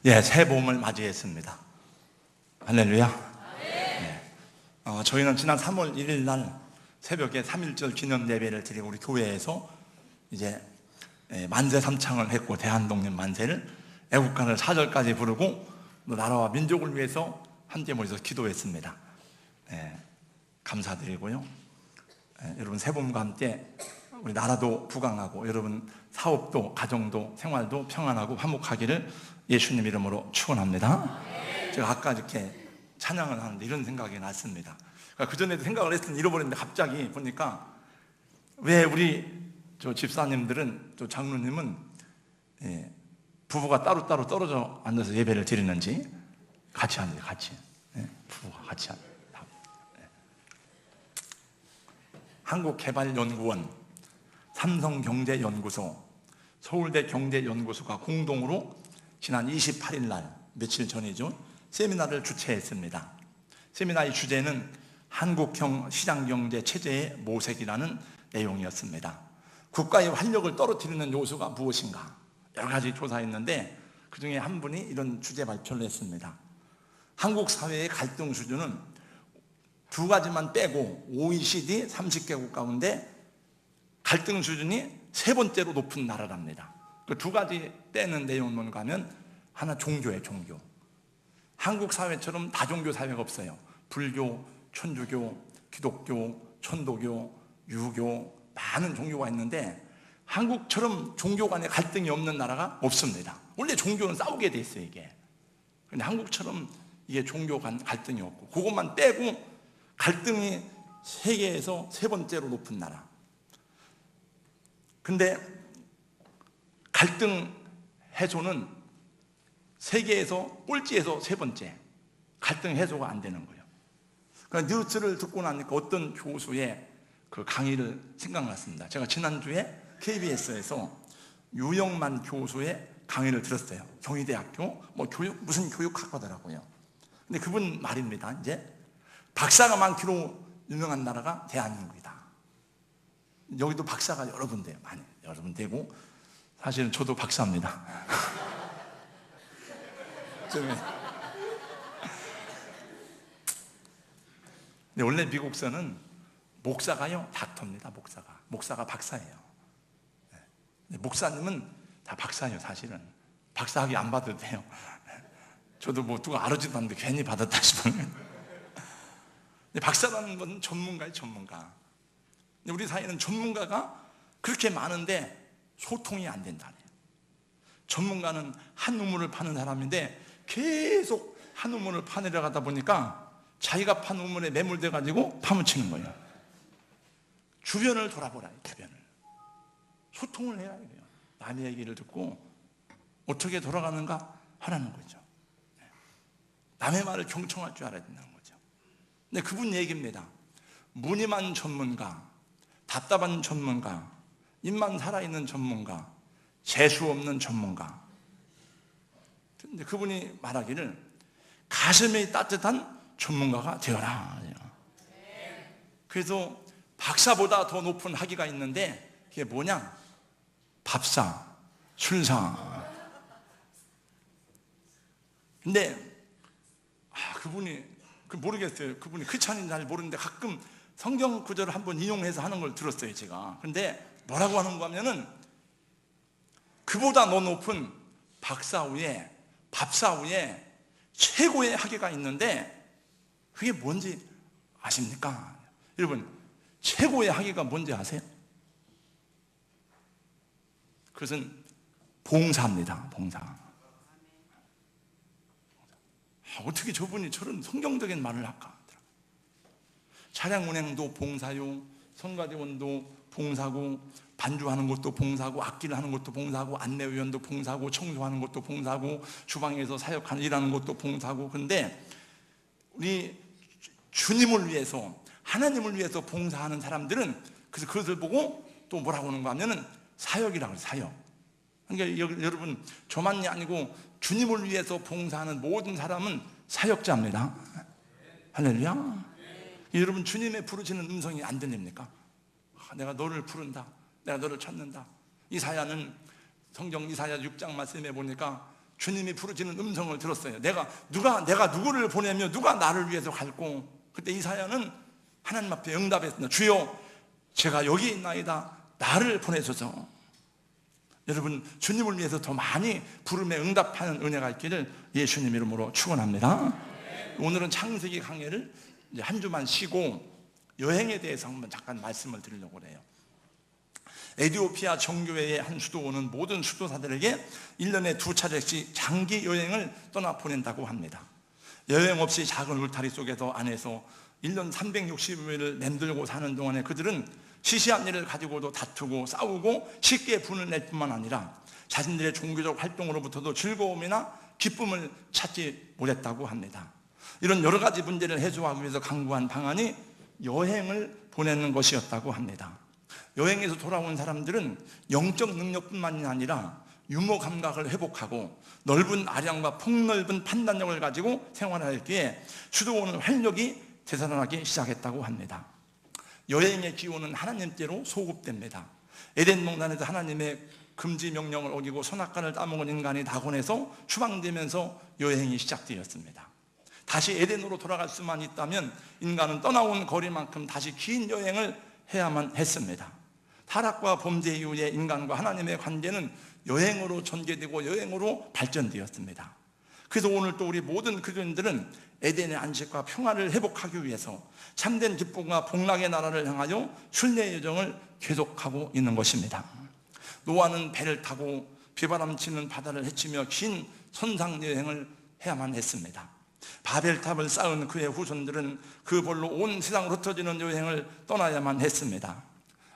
예, 새해 봄을 맞이했습니다. 할렐루야. 네. 저희는 지난 3월 1일 날 새벽에 3.1절 기념 예배를 드리고 우리 교회에서 이제 만세 삼창을 했고, 대한독립 만세를, 애국가를 4절까지 부르고 나라와 민족을 위해서 함께 모여서 기도했습니다. 감사드리고요. 여러분 새해 봄과 함께 우리 나라도 부강하고 여러분 사업도 가정도 생활도 평안하고 화목하기를 예수님 이름으로 축원합니다. 제가 아까 이렇게 찬양을 하는데 이런 생각이 났습니다. 그 전에도 생각을 했더니 잃어버렸는데 갑자기 보니까 왜 우리 저 집사님들은, 저 장로님은 부부가 따로따로 떨어져 앉아서 예배를 드리는지 같이 앉아요. 같이. 부부가 같이 앉아요. 한국개발연구원, 삼성경제연구소, 서울대 경제연구소가 공동으로 지난 28일 날, 며칠 전이죠, 세미나를 주최했습니다. 세미나의 주제는 한국형 시장경제 체제의 모색이라는 내용이었습니다. 국가의 활력을 떨어뜨리는 요소가 무엇인가 여러 가지 조사했는데 그 중에 한 분이 이런 주제 발표를 했습니다. 한국 사회의 갈등 수준은 두 가지만 빼고 OECD 30개국 가운데 갈등 수준이 세 번째로 높은 나라랍니다. 그 두 가지 빼는 내용은 뭔가 하면, 하나 종교예요. 종교. 한국 사회처럼 다종교 사회가 없어요. 불교, 천주교, 기독교, 천도교, 유교, 많은 종교가 있는데 한국처럼 종교 간의 갈등이 없는 나라가 없습니다. 원래 종교는 싸우게 돼 있어요, 이게. 근데 한국처럼 이게 종교 간 갈등이 없고, 그것만 빼고 갈등이 세계에서 세 번째로 높은 나라. 근데 갈등 해소는 세계에서 꼴찌에서 세 번째. 갈등 해소가 안 되는 거예요. 그러니까 뉴스를 듣고 나니까 어떤 교수의 그 강의를 생각났습니다. 제가 지난주에 KBS에서 유영만 교수의 강의를 들었어요. 경희대학교 무슨 교육학과더라고요. 근데 그분 말입니다. 이제 박사가 많기로 유명한 나라가 대한민국이다. 여기도 박사가 여러 군데, 많이 여러 군 되고, 사실은 저도 박사입니다. 근데 원래 미국서는 목사가요, 닥터입니다. 목사가 박사예요. 목사님은 다 박사예요. 사실은 박사학위 안 받아도 돼요. 저도 누가 알아주지도 않는데 괜히 받았다 싶으면. 박사라는 건 전문가예요, 전문가. 우리 사회는 전문가가 그렇게 많은데 소통이 안 된다네요. 전문가는 한 우물을 파는 사람인데 계속 한 우물을 파내려가다 보니까 자기가 판 우물에 매몰돼 가지고 파묻히는 거예요. 주변을 돌아보라, 주변을. 소통을 해야 해요. 남의 얘기를 듣고 어떻게 돌아가는가 하라는 거죠. 남의 말을 경청할 줄 알아야 된다는 거죠. 근데 그분 얘기입니다. 무늬만 전문가, 답답한 전문가, 입만 살아있는 전문가, 재수 없는 전문가. 근데 그분이 말하기를 가슴이 따뜻한 전문가가 되어라. 그래서 박사보다 더 높은 학위가 있는데 그게 뭐냐? 밥사, 술사. 근데 그분이 모르겠어요. 그분이 크찬인지 잘 모르는데 가끔 성경 구절을 한번 인용해서 하는 걸 들었어요, 제가. 근데 뭐라고 하는가 하면은 그보다 더 높은 박사 후에, 밥사 후에 최고의 학위가 있는데 그게 뭔지 아십니까? 여러분, 최고의 학위가 뭔지 아세요? 그것은 봉사입니다. 봉사. 어떻게 저분이 저런 성경적인 말을 할까? 차량운행도 봉사요, 성가대원도 봉사고, 반주하는 것도 봉사고, 악기를 하는 것도 봉사고, 안내위원도 봉사고, 청소하는 것도 봉사고, 주방에서 사역하는 일하는 것도 봉사고. 그런데 우리 주님을 위해서, 하나님을 위해서 봉사하는 사람들은 그래서 그것을 보고 또 뭐라고 하는가 하면은 사역이라고 해요. 사역. 그러니까 여러분, 저만이 아니고 주님을 위해서 봉사하는 모든 사람은 사역자입니다. 할렐루야. 여러분, 주님의 부르시는 음성이 안 들립니까? 내가 너를 부른다, 내가 너를 찾는다. 이사야는 성경 이사야 6장 말씀에 보니까 주님이 부르짖는 음성을 들었어요. 내가 누구를 보내며 누가 나를 위해서 갈고. 그때 이사야는 하나님 앞에 응답했습니다. 주여, 제가 여기 있나이다. 나를 보내소서. 여러분, 주님을 위해서 더 많이 부름에 응답하는 은혜가 있기를 예수님 이름으로 축원합니다. 오늘은 창세기 강해를 이제 한 주만 쉬고 여행에 대해서 한번 잠깐 말씀을 드리려고 해요. 에티오피아 정교회의 한 수도원은 모든 수도사들에게 1년에 2차례씩 장기 여행을 떠나 보낸다고 합니다. 여행 없이 작은 울타리 속에서 안에서 1년 360일을 맴돌고 사는 동안에 그들은 시시한 일을 가지고도 다투고 싸우고 쉽게 분을 낼 뿐만 아니라 자신들의 종교적 활동으로부터도 즐거움이나 기쁨을 찾지 못했다고 합니다. 이런 여러 가지 문제를 해소하기 위해서 강구한 방안이 여행을 보내는 것이었다고 합니다. 여행에서 돌아온 사람들은 영적 능력뿐만이 아니라 유머 감각을 회복하고 넓은 아량과 폭넓은 판단력을 가지고 생활하기에 수도원은 활력이 되살아나기 시작했다고 합니다. 여행의 기원은 하나님께로 소급됩니다. 에덴 동산에서 하나님의 금지 명령을 어기고 선악과를 따먹은 인간이 낙원에서 추방되면서 여행이 시작되었습니다. 다시 에덴으로 돌아갈 수만 있다면 인간은 떠나온 거리만큼 다시 긴 여행을 해야만 했습니다. 타락과 범죄 이후에 인간과 하나님의 관계는 여행으로 전개되고 여행으로 발전되었습니다. 그래서 오늘 또 우리 모든 그리스도인들은 에덴의 안식과 평화를 회복하기 위해서 참된 기쁨과 복락의 나라를 향하여 순례의 여정을 계속하고 있는 것입니다. 노아는 배를 타고 비바람 치는 바다를 헤치며 긴 선상 여행을 해야만 했습니다. 바벨탑을 쌓은 그의 후손들은 그 볼로 온 세상으로 흩어지는 여행을 떠나야만 했습니다.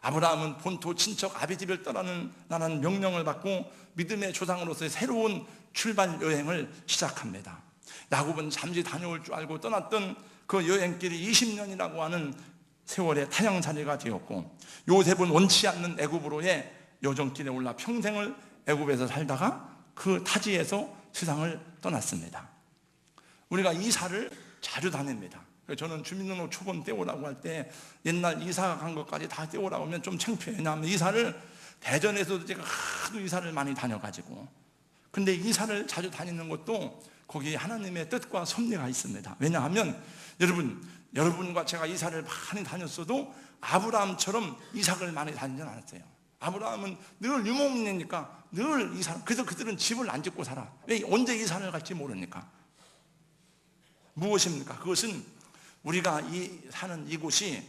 아브라함은 본토 친척 아비집을 떠나는 명령을 받고 믿음의 조상으로서의 새로운 출발 여행을 시작합니다. 야곱은 잠시 다녀올 줄 알고 떠났던 그 여행길이 20년이라고 하는 세월의 타향살이가 되었고, 요셉은 원치 않는 애굽으로의 여정길에 올라 평생을 애굽에서 살다가 그 타지에서 세상을 떠났습니다. 우리가 이사를 자주 다닙니다. 저는 주민등록 초본 떼오라고 할 때 옛날 이사 간 것까지 다 떼오라고 하면 좀 창피해요. 왜냐하면 이사를 대전에서도 제가 하도 이사를 많이 다녀가지고, 근데 이사를 자주 다니는 것도 거기에 하나님의 뜻과 섭리가 있습니다. 왜냐하면 여러분과 제가 이사를 많이 다녔어도 아브라함처럼 이삭을 많이 다니진 않았어요. 아브라함은 늘 유목민이니까 늘 이사, 그래서 그들은 집을 안 짓고 살아. 왜? 언제 이사를 갈지 모르니까. 무엇입니까? 그것은 우리가 사는 이곳이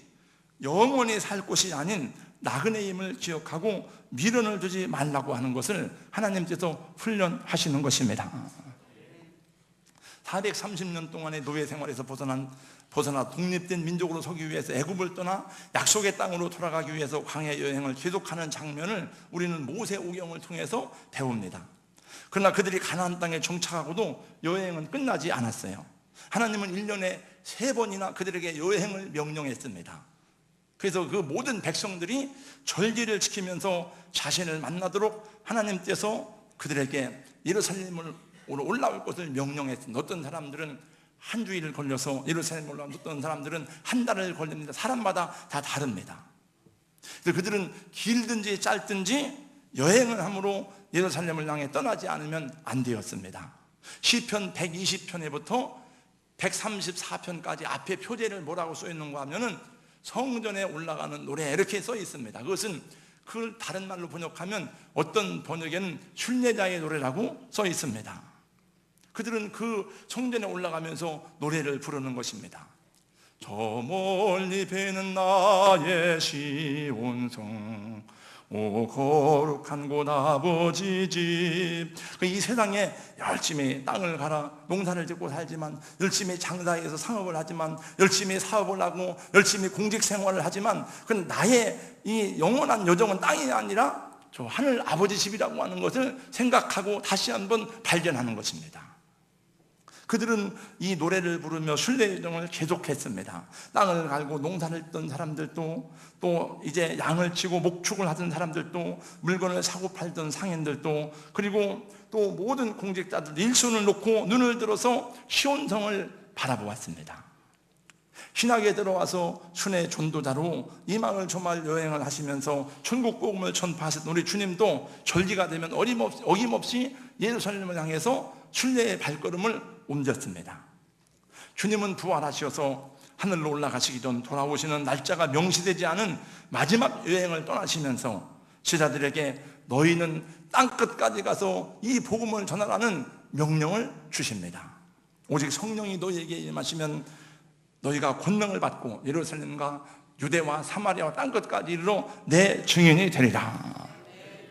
영원히 살 곳이 아닌 나그네임을 기억하고 미련을 두지 말라고 하는 것을 하나님께서 훈련하시는 것입니다. 430년 동안의 노예 생활에서 벗어나 독립된 민족으로 서기 위해서 애굽을 떠나 약속의 땅으로 돌아가기 위해서 광야 여행을 계속하는 장면을 우리는 모세오경을 통해서 배웁니다. 그러나 그들이 가나안 땅에 정착하고도 여행은 끝나지 않았어요. 하나님은 1년에 3번이나 그들에게 여행을 명령했습니다. 그래서 그 모든 백성들이 절기를 지키면서 자신을 만나도록 하나님께서 그들에게 예루살렘으로 올라올 것을 명령했습니다. 어떤 사람들은 한 주일을 걸려서 예루살렘에 올라온, 어떤 사람들은 한 달을 걸립니다. 사람마다 다 다릅니다. 그래서 그들은 길든지 짧든지 여행을 함으로 예루살렘을 향해 떠나지 않으면 안 되었습니다. 시편 120편에부터 134편까지 앞에 표제를 뭐라고 써 있는가 하면은 성전에 올라가는 노래 이렇게 써 있습니다. 그것은 그걸 다른 말로 번역하면 어떤 번역에는 순례자의 노래라고 써 있습니다. 그들은 그 성전에 올라가면서 노래를 부르는 것입니다. 저 멀리 배는 나의 시온성, 오 거룩한 곳 아버지 집. 이 세상에 열심히 땅을 갈아 농사를 짓고 살지만, 열심히 장사해서 상업을 하지만, 열심히 사업을 하고 열심히 공직 생활을 하지만, 그건 나의 이 영원한 여정은 땅이 아니라 저 하늘 아버지 집이라고 하는 것을 생각하고 다시 한번 발견하는 것입니다. 그들은 이 노래를 부르며 순례 여정을 계속했습니다. 땅을 갈고 농사를 짓던 사람들도, 또 이제 양을 치고 목축을 하던 사람들도, 물건을 사고 팔던 상인들도, 그리고 또 모든 공직자들 일손을 놓고 눈을 들어서 시온성을 바라보았습니다. 신학에 들어와서 순회 전도자로 이방을 조말 여행을 하시면서 천국 복음을 전파하셨던 우리 주님도 절기가 되면 어김없이 예루살렘을 향해서 순례의 발걸음을 옮겼습니다. 주님은 부활하셔서 하늘로 올라가시기 전 돌아오시는 날짜가 명시되지 않은 마지막 여행을 떠나시면서 제자들에게 너희는 땅끝까지 가서 이 복음을 전하라는 명령을 주십니다. 오직 성령이 너희에게 임하시면 너희가 권능을 받고 예루살렘과 유대와 사마리아와 땅끝까지 이르러 내 증인이 되리라.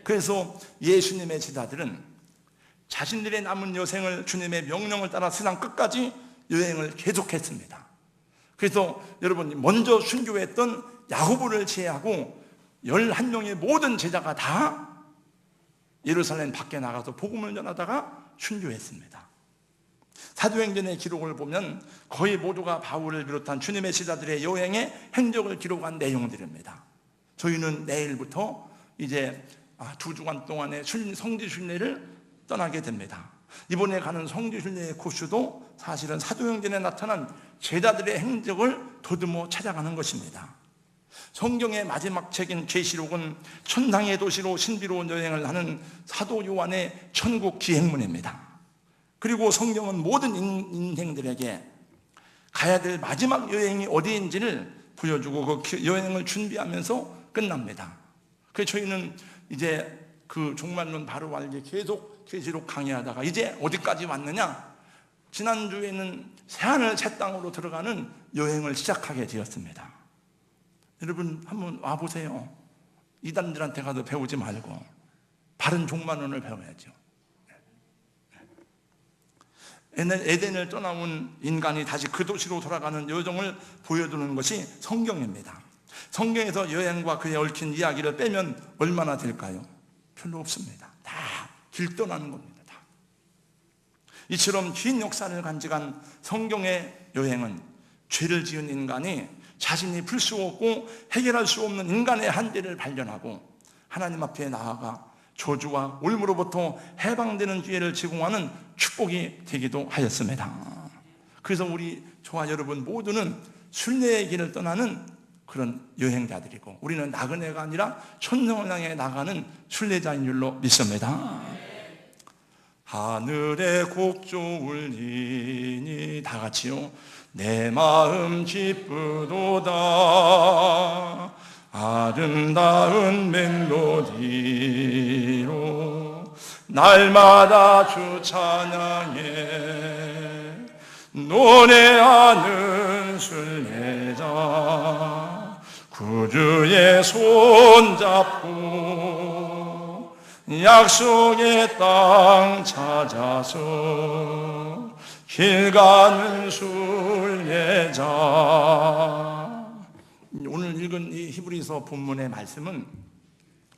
그래서 예수님의 제자들은 자신들의 남은 여생을 주님의 명령을 따라 세상 끝까지 여행을 계속했습니다. 그래서 여러분, 먼저 순교했던 야고보를 제외하고 11명의 모든 제자가 다 예루살렘 밖에 나가서 복음을 전하다가 순교했습니다. 사도행전의 기록을 보면 거의 모두가 바울을 비롯한 주님의 제자들의 여행의 행적을 기록한 내용들입니다. 저희는 내일부터 이제 2주간 동안의 성지순례를 떠나게 됩니다. 이번에 가는 성지순례의 코스도 사실은 사도행전에 나타난 제자들의 행적을 더듬어 찾아가는 것입니다. 성경의 마지막 책인 계시록은 천상의 도시로 신비로운 여행을 하는 사도 요한의 천국 기행문입니다. 그리고 성경은 모든 인생들에게 가야 될 마지막 여행이 어디인지를 보여주고 그 여행을 준비하면서 끝납니다. 그래서 저희는 이제 그 종말론 바로 알기 계속 계시록 강의하다가 이제 어디까지 왔느냐? 지난주에는 새하늘 새 땅으로 들어가는 여행을 시작하게 되었습니다. 여러분 한번 와보세요. 이단들한테 가서 배우지 말고 바른 종말론을 배워야죠. 에덴을 떠나온 인간이 다시 그 도시로 돌아가는 여정을 보여주는 것이 성경입니다. 성경에서 여행과 그에 얽힌 이야기를 빼면 얼마나 될까요? 별로 없습니다. 다 길 떠나는 겁니다. 다. 이처럼 긴 역사를 간직한 성경의 여행은 죄를 지은 인간이 자신이 풀 수 없고 해결할 수 없는 인간의 한계를 발견하고 하나님 앞에 나아가 저주와 올무로부터 해방되는 기회를 제공하는 축복이 되기도 하였습니다. 그래서 저와 여러분 모두는 순례의 길을 떠나는 그런 여행자들이고 우리는 나그네가 아니라 천성을 향해 나가는 순례자인 줄로 믿습니다. 하늘의 곡조 울리니 다 같이요. 내 마음 기쁘도다 아름다운 멜로디로 날마다 주 찬양해 노래하는 순례자 구주의 손잡고 약속의 땅 찾아서 길 가는 순례자. 오늘 읽은 이 히브리서 본문의 말씀은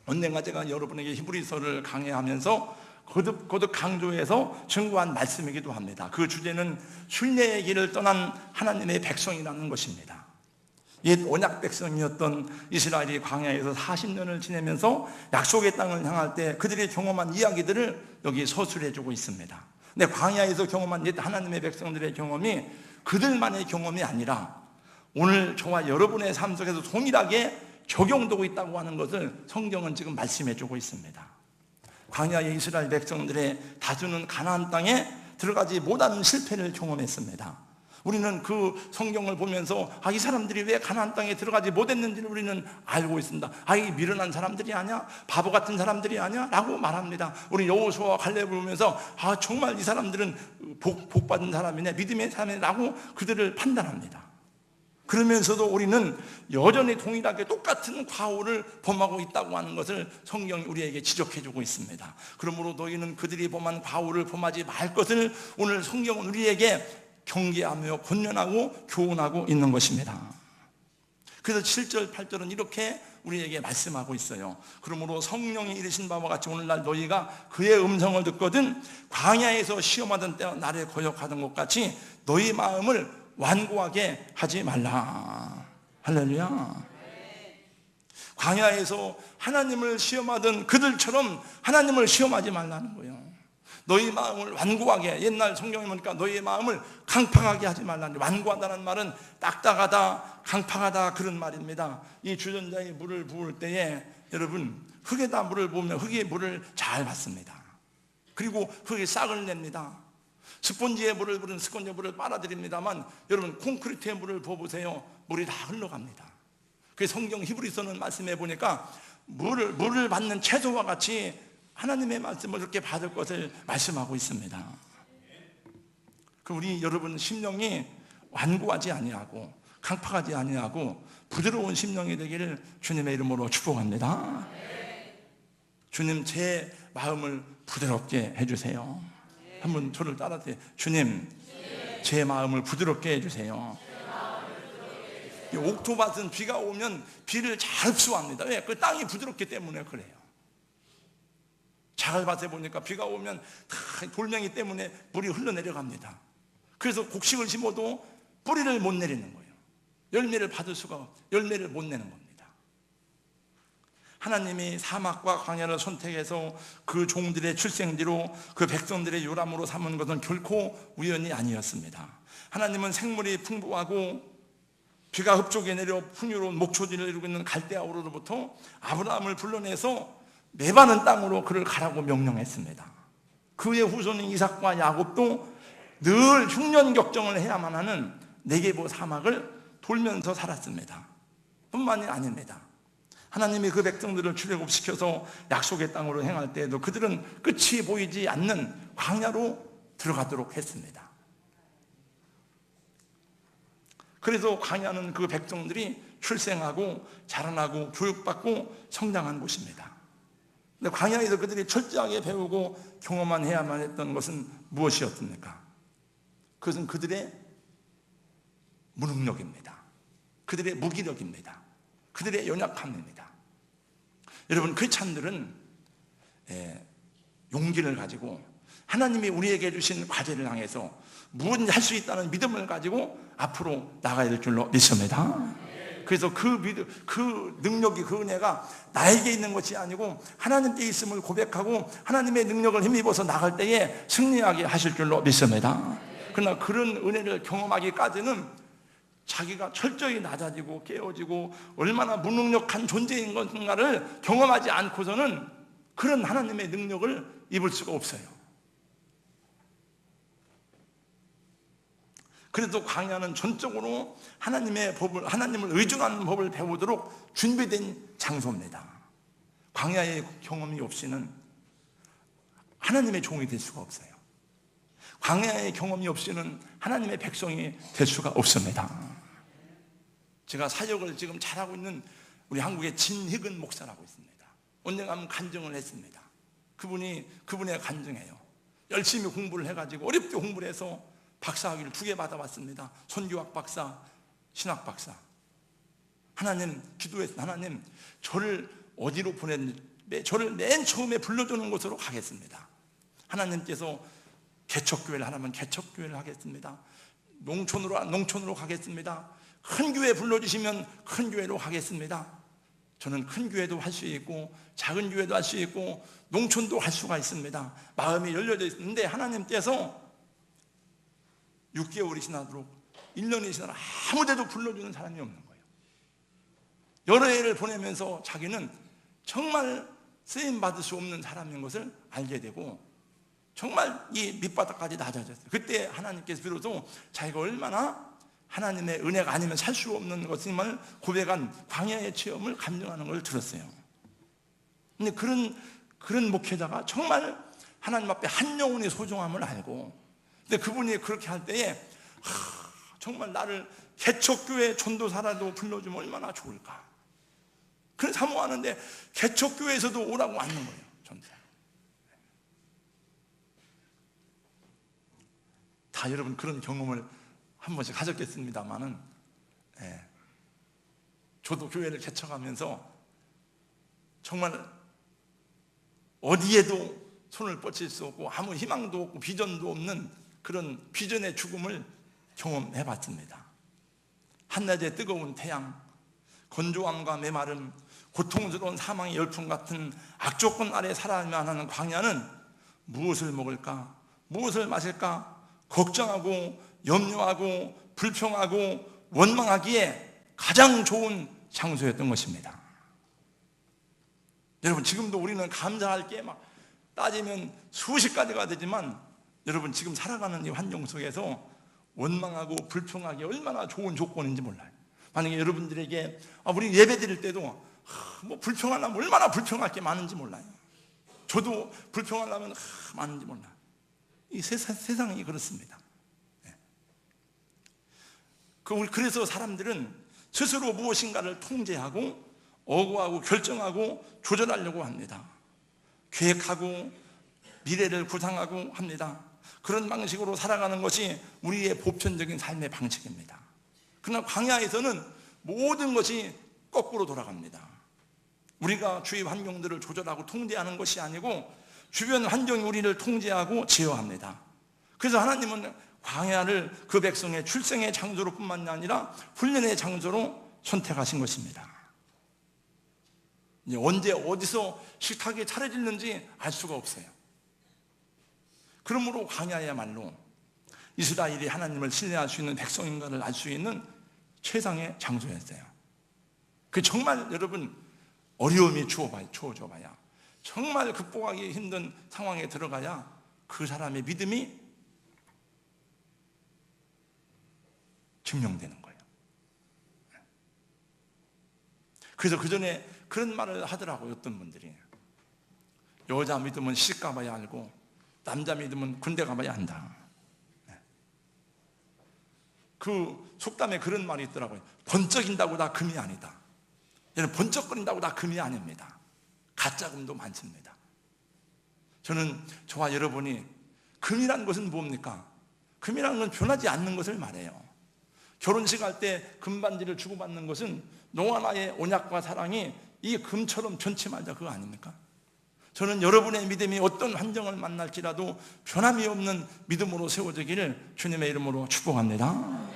언젠가 제가 여러분에게 히브리서를 강해하면서 거듭 강조해서 증거한 말씀이기도 합니다. 그 주제는 순례의 길을 떠난 하나님의 백성이라는 것입니다. 옛 언약 백성이었던 이스라엘이 광야에서 40년을 지내면서 약속의 땅을 향할 때 그들이 경험한 이야기들을 여기 서술해주고 있습니다. 근데 광야에서 경험한 옛 하나님의 백성들의 경험이 그들만의 경험이 아니라 오늘 저와 여러분의 삶 속에서 동일하게 적용되고 있다고 하는 것을 성경은 지금 말씀해주고 있습니다. 광야의 이스라엘 백성들의 다수는 가나안 땅에 들어가지 못하는 실패를 경험했습니다. 우리는 그 성경을 보면서 이 사람들이 왜 가나안 땅에 들어가지 못했는지를 우리는 알고 있습니다. 이 미련한 사람들이 아니야? 바보 같은 사람들이 아니야? 라고 말합니다. 우리 여호수아와 갈렙을 보면서 정말 이 사람들은 복받은 사람이네, 믿음의 사람이네 라고 그들을 판단합니다. 그러면서도 우리는 여전히 동일하게 똑같은 과오를 범하고 있다고 하는 것을 성경이 우리에게 지적해주고 있습니다. 그러므로 너희는 그들이 범한 과오를 범하지 말 것을 오늘 성경은 우리에게 경계하며 권면하고 교훈하고 있는 것입니다. 그래서 7절, 8절은 이렇게 우리에게 말씀하고 있어요. 그러므로 성령이 이르신 바와 같이 오늘날 너희가 그의 음성을 듣거든 광야에서 시험하던 때와 날에 거역하던 것 같이 너희 마음을 완고하게 하지 말라. 할렐루야. 광야에서 하나님을 시험하던 그들처럼 하나님을 시험하지 말라는 거예요. 너희 마음을 완고하게, 옛날 성경에 보니까 너희의 마음을 강팍하게 하지 말라니, 완고하다는 말은 딱딱하다, 강팍하다 그런 말입니다. 이 주전자에 물을 부을 때에 여러분 흙에다 물을 부으면 흙에 물을 잘 받습니다. 그리고 흙에 싹을 냅니다. 스펀지에 물을 부으면 스펀지에 물을 빨아들입니다만 여러분 콘크리트에 물을 부어보세요. 물이 다 흘러갑니다. 그 성경 히브리서는 말씀해 보니까 물을 받는 채소와 같이 하나님의 말씀을 그렇게 받을 것을 말씀하고 있습니다. 그 우리 여러분 심령이 완고하지 아니하고 강팍하지 아니하고 부드러운 심령이 되기를 주님의 이름으로 축복합니다. 주님, 제 마음을 부드럽게 해주세요. 한번 저를 따라하세요. 주님, 제 마음을 부드럽게 해주세요. 이 옥토밭은 비가 오면 비를 잘 흡수합니다. 왜? 그 땅이 부드럽기 때문에 그래요. 자갈밭에 보니까 비가 오면 다 돌멩이 때문에 물이 흘러내려갑니다. 그래서 곡식을 심어도 뿌리를 못 내리는 거예요. 열매를 받을 수가, 열매를 못 내는 겁니다. 하나님이 사막과 광야를 선택해서 그 종들의 출생지로 그 백성들의 요람으로 삼은 것은 결코 우연이 아니었습니다. 하나님은 생물이 풍부하고 비가 흡족해 내려 풍요로운 목초지를 이루고 있는 갈대아우로부터 아브라함을 불러내서 메바는 땅으로 그를 가라고 명령했습니다. 그의 후손인 이삭과 야곱도 늘 흉년 격정을 해야만 하는 네게보 사막을 돌면서 살았습니다. 뿐만이 아닙니다. 하나님이 그 백성들을 출애굽시켜서 약속의 땅으로 행할 때에도 그들은 끝이 보이지 않는 광야로 들어가도록 했습니다. 그래서 광야는 그 백성들이 출생하고 자라나고 교육받고 성장한 곳입니다. 근데 광야에서 그들이 철저하게 배우고 경험만 해야만 했던 것은 무엇이었습니까? 그것은 그들의 무능력입니다. 그들의 무기력입니다. 그들의 연약함입니다. 여러분, 크리스찬들은 용기를 가지고 하나님이 우리에게 주신 과제를 향해서 무엇인지 할 수 있다는 믿음을 가지고 앞으로 나가야 될 줄로 믿습니다. 그래서 그 능력이, 그 은혜가 나에게 있는 것이 아니고 하나님께 있음을 고백하고 하나님의 능력을 힘입어서 나갈 때에 승리하게 하실 줄로 믿습니다. 그러나 그런 은혜를 경험하기까지는 자기가 철저히 낮아지고 깨어지고 얼마나 무능력한 존재인 것인가를 경험하지 않고서는 그런 하나님의 능력을 입을 수가 없어요. 그래도 광야는 전적으로 하나님을 의존하는 법을 배우도록 준비된 장소입니다. 광야의 경험이 없이는 하나님의 종이 될 수가 없어요. 광야의 경험이 없이는 하나님의 백성이 될 수가 없습니다. 제가 사역을 지금 잘하고 있는 우리 한국의 진희근 목사라고 있습니다. 언젠가 한번 간증을 했습니다. 그분의 간증이에요. 열심히 공부를 해가지고 어렵게 공부를 해서 박사학위를 2개 받아봤습니다. 선교학 박사, 신학 박사. 하나님 기도해서 하나님 저를 어디로 보냈는지 저를 맨 처음에 불러주는 곳으로 가겠습니다. 하나님께서 개척교회를 하라면 개척교회를 하겠습니다. 농촌으로 가겠습니다. 큰 교회 불러주시면 큰 교회로 가겠습니다. 저는 큰 교회도 할 수 있고 작은 교회도 할 수 있고 농촌도 할 수가 있습니다. 마음이 열려져 있는데 하나님께서 6개월이 지나도록 1년이 지나도록 아무 데도 불러주는 사람이 없는 거예요. 여러 해를 보내면서 자기는 정말 쓰임받을 수 없는 사람인 것을 알게 되고 정말 이 밑바닥까지 낮아졌어요. 그때 하나님께서 비로소 자기가 얼마나 하나님의 은혜가 아니면 살 수 없는 것임을 고백한 광야의 체험을 감정하는 걸 들었어요. 근데 그런 목회자가 정말 하나님 앞에 한 영혼의 소중함을 알고, 근데 그분이 그렇게 할 때에 정말 나를 개척교회 전도사라도 불러주면 얼마나 좋을까. 그래서 사모하는데 개척교회에서도 오라고 하는 거예요. 전도사. 다 여러분 그런 경험을 한 번씩 하셨겠습니다만은, 저도 교회를 개척하면서 정말 어디에도 손을 뻗칠 수 없고 아무 희망도 없고 비전도 없는 그런 비전의 죽음을 경험해 봤습니다. 한낮의 뜨거운 태양, 건조함과 메마름, 고통스러운 사망의 열풍 같은 악조건 아래 살아야만 하는 광야는 무엇을 먹을까? 무엇을 마실까? 걱정하고 염려하고 불평하고 원망하기에 가장 좋은 장소였던 것입니다. 여러분, 지금도 우리는 감사할 게 막 따지면 수십 가지가 되지만, 여러분 지금 살아가는 이 환경 속에서 원망하고 불평하기 얼마나 좋은 조건인지 몰라요. 만약에 여러분들에게 우리 예배 드릴 때도 뭐 불평하려면 얼마나 불평할 게 많은지 몰라요. 저도 불평하려면 많은지 몰라요. 이 세상이 그렇습니다. 그래서 사람들은 스스로 무엇인가를 통제하고 어구하고 결정하고 조절하려고 합니다. 계획하고 미래를 구상하고 합니다. 그런 방식으로 살아가는 것이 우리의 보편적인 삶의 방식입니다. 그러나 광야에서는 모든 것이 거꾸로 돌아갑니다. 우리가 주위 환경들을 조절하고 통제하는 것이 아니고 주변 환경이 우리를 통제하고 제어합니다. 그래서 하나님은 광야를 그 백성의 출생의 장소로 뿐만 아니라 훈련의 장소로 선택하신 것입니다. 언제 어디서 식탁이 차려질는지 알 수가 없어요. 그러므로 광야야말로 이스라엘이 하나님을 신뢰할 수 있는 백성인가를 알 수 있는 최상의 장소였어요. 그 정말 여러분 어려움이 주어져봐야, 정말 극복하기 힘든 상황에 들어가야 그 사람의 믿음이 증명되는 거예요. 그래서 그 전에 그런 말을 하더라고요. 어떤 분들이 여자 믿으면 시집 가봐야 알고 남자 믿으면 군대 가봐야 안다. 그 속담에 그런 말이 있더라고요. 번쩍인다고 다 금이 아니다. 얘는 번쩍거린다고 다 금이 아닙니다. 가짜 금도 많습니다. 저는 저와 여러분이 금이란 것은 뭡니까? 금이라는 건 변하지 않는 것을 말해요. 결혼식 할 때 금반지를 주고받는 것은 너와 나의 언약과 사랑이 이 금처럼 변치 말자, 그거 아닙니까? 저는 여러분의 믿음이 어떤 환경을 만날지라도 변함이 없는 믿음으로 세워지기를 주님의 이름으로 축복합니다.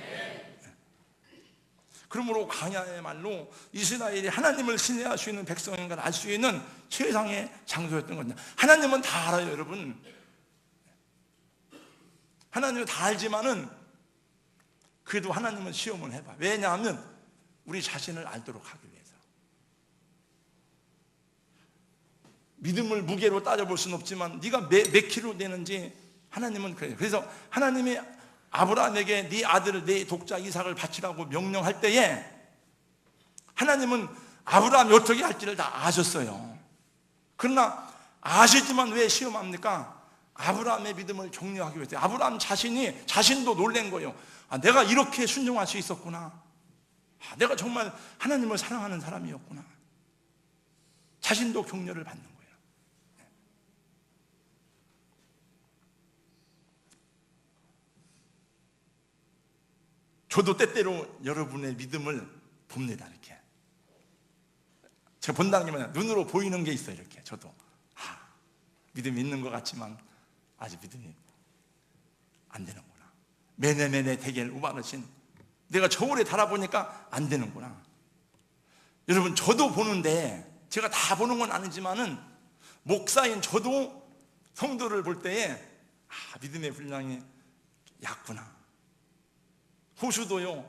그러므로 광야야말로 이스라엘이 하나님을 신뢰할 수 있는 백성인 걸 알 수 있는 최상의 장소였던 겁니다. 하나님은 다 알아요, 여러분. 하나님은 다 알지만은 그래도 하나님은 시험을 해봐. 왜냐하면 우리 자신을 알도록 하기 위해서. 믿음을 무게로 따져볼 수는 없지만 네가 몇 킬로 되는지 하나님은 그래요. 그래서 하나님이 아브라함에게 네 아들을, 네 독자 이삭을 바치라고 명령할 때에 하나님은 아브라함이 어떻게 할지를 다 아셨어요. 그러나 아시지만 왜 시험합니까? 아브라함의 믿음을 격려하기 위해서. 아브라함 자신도 놀란 거예요. 내가 이렇게 순종할 수 있었구나. 내가 정말 하나님을 사랑하는 사람이었구나. 자신도 격려를 받는 거예요. 저도 때때로 여러분의 믿음을 봅니다. 이렇게 제가 본다는 게 뭐냐, 눈으로 보이는 게 있어요. 이렇게 저도 믿음이 있는 것 같지만 아직 믿음이 안 되는구나. 매네매네 대겔 우바르신, 내가 저울에 달아보니까 안 되는구나. 여러분, 저도 보는데, 제가 다 보는 건 아니지만은 목사인 저도 성도를 볼 때에 믿음의 분량이 얕구나. 호수도요,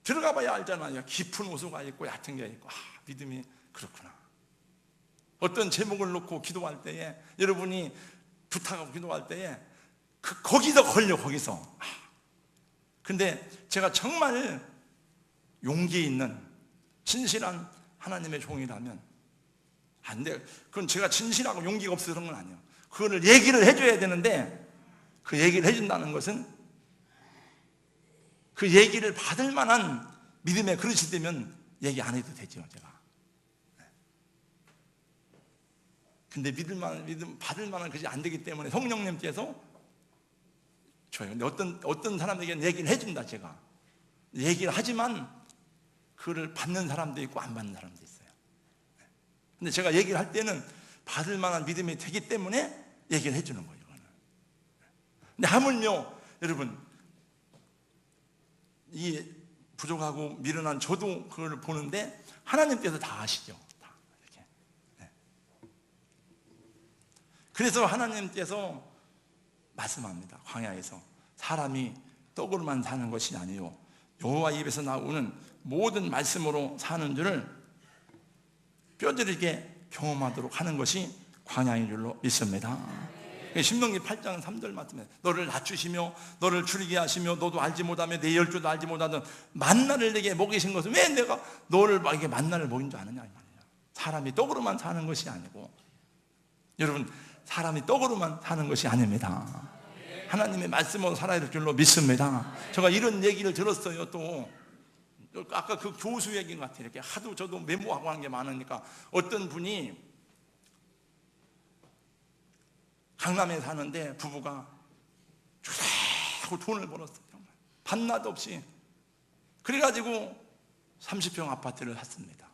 들어가 봐야 알잖아요. 깊은 호수가 있고 얕은 게 있고. 믿음이 그렇구나. 어떤 제목을 놓고 기도할 때에, 여러분이 부탁하고 기도할 때에 거기서 걸려, 거기서. 근데 제가 정말 용기 있는 진실한 하나님의 종이라면 안 돼요. 그건 제가 진실하고 용기가 없어서 그런 건 아니에요. 그거를 얘기를 해줘야 되는데, 그 얘기를 해준다는 것은 그 얘기를 받을 만한 믿음의 그릇이 되면 얘기 안 해도 되죠, 제가. 근데 믿음 받을 만한 그릇이 안 되기 때문에 성령님께서 줘요. 근데 어떤 사람에게는 얘기를 해준다, 제가. 얘기를 하지만 그걸 받는 사람도 있고 안 받는 사람도 있어요. 근데 제가 얘기를 할 때는 받을 만한 믿음이 되기 때문에 얘기를 해주는 거예요, 이거는. 근데 하물며 여러분, 이 부족하고 미련한 저도 그걸 보는데 하나님께서 다 아시죠. 다 이렇게. 그래서 하나님께서 말씀합니다. 광야에서 사람이 떡으로만 사는 것이 아니요 여호와 입에서 나오는 모든 말씀으로 사는 줄을 뼈저리게 경험하도록 하는 것이 광야인 줄로 믿습니다. 신명기 8장 3절 말씀에 너를 낮추시며 너를 줄이게 하시며 너도 알지 못하며 내 열조도 알지 못하던 만나를 내게 먹이신 것은 왜 내가 너를 막 이게 만나를 먹인 줄 아느냐 이 말이에요. 사람이 떡으로만 사는 것이 아니고, 여러분 사람이 떡으로만 사는 것이 아닙니다. 하나님의 말씀으로 살아야 될 줄로 믿습니다. 제가 이런 얘기를 들었어요. 또 아까 그 교수 얘기인 것 같아요. 이렇게 하도 저도 메모하고 하는 게 많으니까 어떤 분이 강남에 사는데 부부가 쫙 돈을 벌었어요. 정말 밤낮 없이. 그래가지고 30평 아파트를 샀습니다.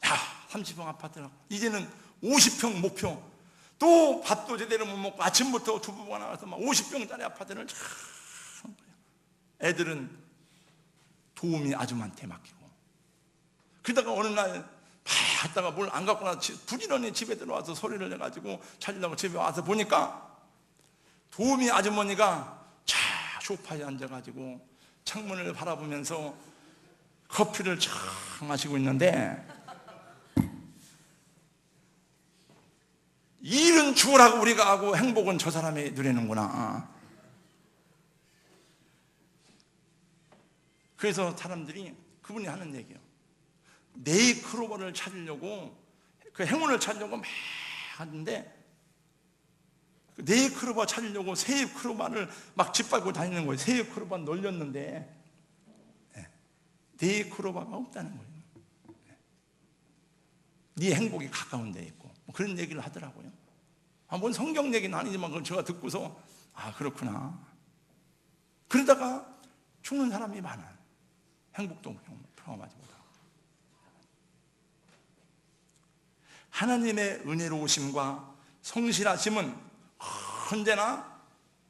야, 30평 아파트를 이제는 50평 목표. 또 밥도 제대로 못 먹고 아침부터 두 부부가 나와서 막 50평짜리 아파트를 쫙 산 거예요. 애들은 도우미 아줌마한테 맡기고. 그러다가 어느 날 갔다가 뭘 안 갖고 나서 부지런히 집에 들어와서 소리를 내가지고 찾으려고 집에 와서 보니까 도우미 아주머니가 차 소파에 앉아가지고 창문을 바라보면서 커피를 쫙 마시고 있는데, 일은 죽으라고 우리가 하고 행복은 저 사람이 누리는구나. 그래서 사람들이 그분이 하는 얘기예요. 네이클로버를 찾으려고, 그 행운을 찾으려고 막 하는데, 네이클로버 찾으려고 세잎클로버를 막 짓밟고 다니는 거예요. 세잎클로버 널렸는데 네이클로버가 없다는 거예요. 네 행복이 가까운 데 있고, 그런 얘기를 하더라고요. 뭔 성경 얘기는 아니지만 그걸 제가 듣고서 아 그렇구나. 그러다가 죽는 사람이 많아요. 행복도 경험하지 못하고. 하나님의 은혜로우심과 성실하심은 언제나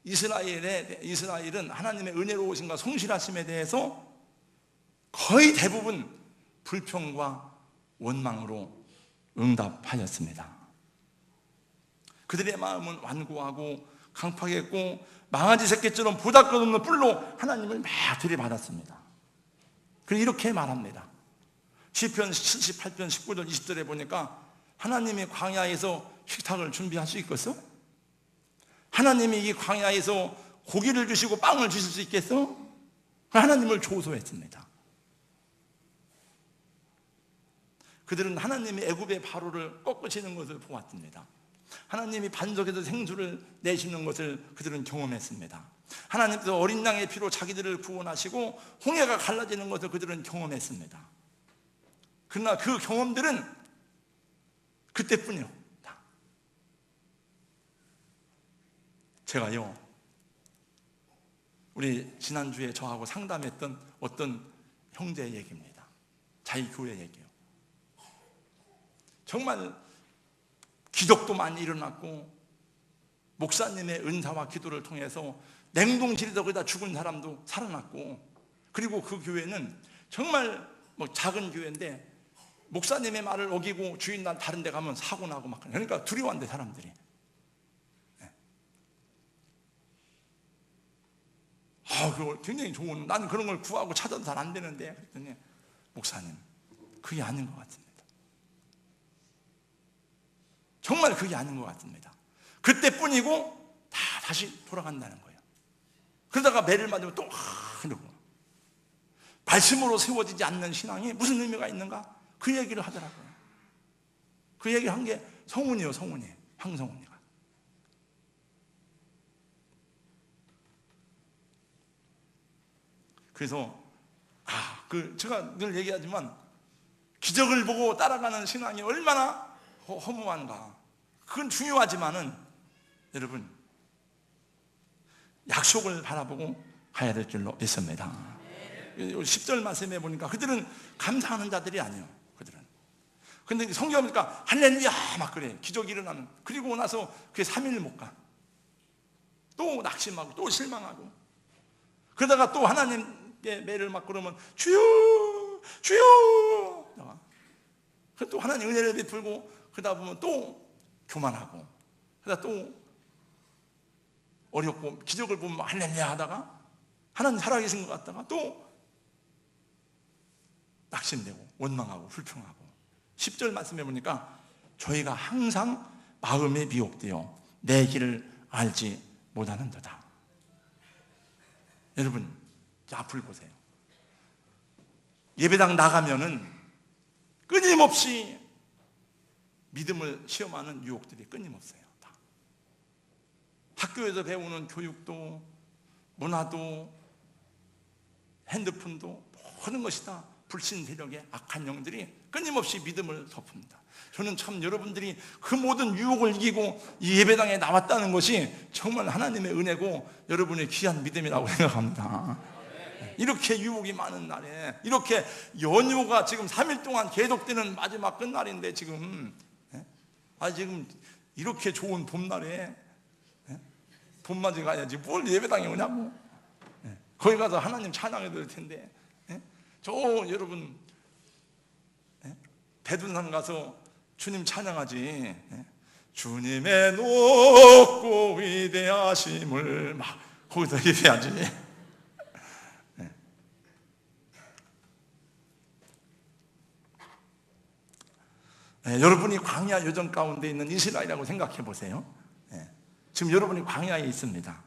이스라엘은 하나님의 은혜로우심과 성실하심에 대해서 거의 대부분 불평과 원망으로 응답하였습니다. 그들의 마음은 완고하고 강팍했고 망아지 새끼처럼 보잘것없는 뿔로 하나님을 막 들이받았습니다. 그리고 이렇게 말합니다. 시편 78편 19절 20절에 보니까 하나님이 광야에서 식탁을 준비할 수 있겠어? 하나님이 이 광야에서 고기를 주시고 빵을 주실 수 있겠어? 하나님을 조소했습니다. 그들은 하나님이 애굽의 바로를 꺾으시는 것을 보았습니다. 하나님이 반석에서 생수를 내시는 것을 그들은 경험했습니다. 하나님께서 어린 양의 피로 자기들을 구원하시고 홍해가 갈라지는 것을 그들은 경험했습니다. 그러나 그 경험들은 그때뿐이요. 제가요, 우리 지난주에 저하고 상담했던 어떤 형제의 얘기입니다. 자기 교회 얘기요. 정말 기적도 많이 일어났고 목사님의 은사와 기도를 통해서 냉동실에서 거기다 죽은 사람도 살아났고, 그리고 그 교회는 정말 작은 교회인데 목사님의 말을 어기고 주인날 다른 데 가면 사고 나고 막, 그러니까 두려워한대 사람들이. 그거 굉장히 좋은, 나는 그런 걸 구하고 찾아도 잘 안 되는데, 그랬더니 목사님 그게 아닌 것 같습니다. 정말 그게 아닌 것 같습니다. 그때뿐이고 다시 돌아간다는 거예요. 그러다가 매를 맞으면 또 그러고, 말씀으로 세워지지 않는 신앙이 무슨 의미가 있는가? 그 얘기를 하더라고요. 그 얘기를 한 게 성훈이요, 성훈이, 황성훈이가. 그래서 제가 늘 얘기하지만 기적을 보고 따라가는 신앙이 얼마나 허무한가. 그건 중요하지만은 여러분 약속을 바라보고 가야 될 줄로 믿습니다. 10절 말씀해 보니까 그들은 감사하는 자들이 아니에요. 그들은. 근데 성경에 보니까 할렐루야 막 그래. 기적이 일어나면. 그리고 나서 그게 3일 못 가. 또 낙심하고 또 실망하고. 그러다가 또 하나님께 매를 맞고 그러면 주여 주여. 또 하나님 은혜를 베풀고 그러다 보면 또 교만하고 그러다 또 어렵고 기적을 보면 할렐루야 하다가 하나님 살아계신 것 같다가 또 낙심되고 원망하고 불평하고 10절 말씀해 보니까 저희가 항상 마음에 미혹되어 내 길을 알지 못하는도다. 여러분 앞을 보세요. 예배당 나가면은 끊임없이 믿음을 시험하는 유혹들이 끊임없어요. 다. 학교에서 배우는 교육도 문화도 핸드폰도 모든 것이 다 불신 세력의 악한 영들이 끊임없이 믿음을 덮습니다. 저는 참 여러분들이 그 모든 유혹을 이기고 이 예배당에 나왔다는 것이 정말 하나님의 은혜고 여러분의 귀한 믿음이라고 생각합니다. 이렇게 유혹이 많은 날에 이렇게 연휴가 지금 3일 동안 계속되는 마지막 끝날인데 지금 지금 이렇게 좋은 봄날에 봄맞이 가야지 뭘 예배당에 오냐고. 거기 가서 하나님 찬양해야 될 텐데 저 여러분 대둔산 가서 주님 찬양하지. 주님의 높고 위대하심을 막 거기서 예배하지. 여러분이 광야 여정 가운데 있는 이스라엘이라고 생각해 보세요. 지금 여러분이 광야에 있습니다.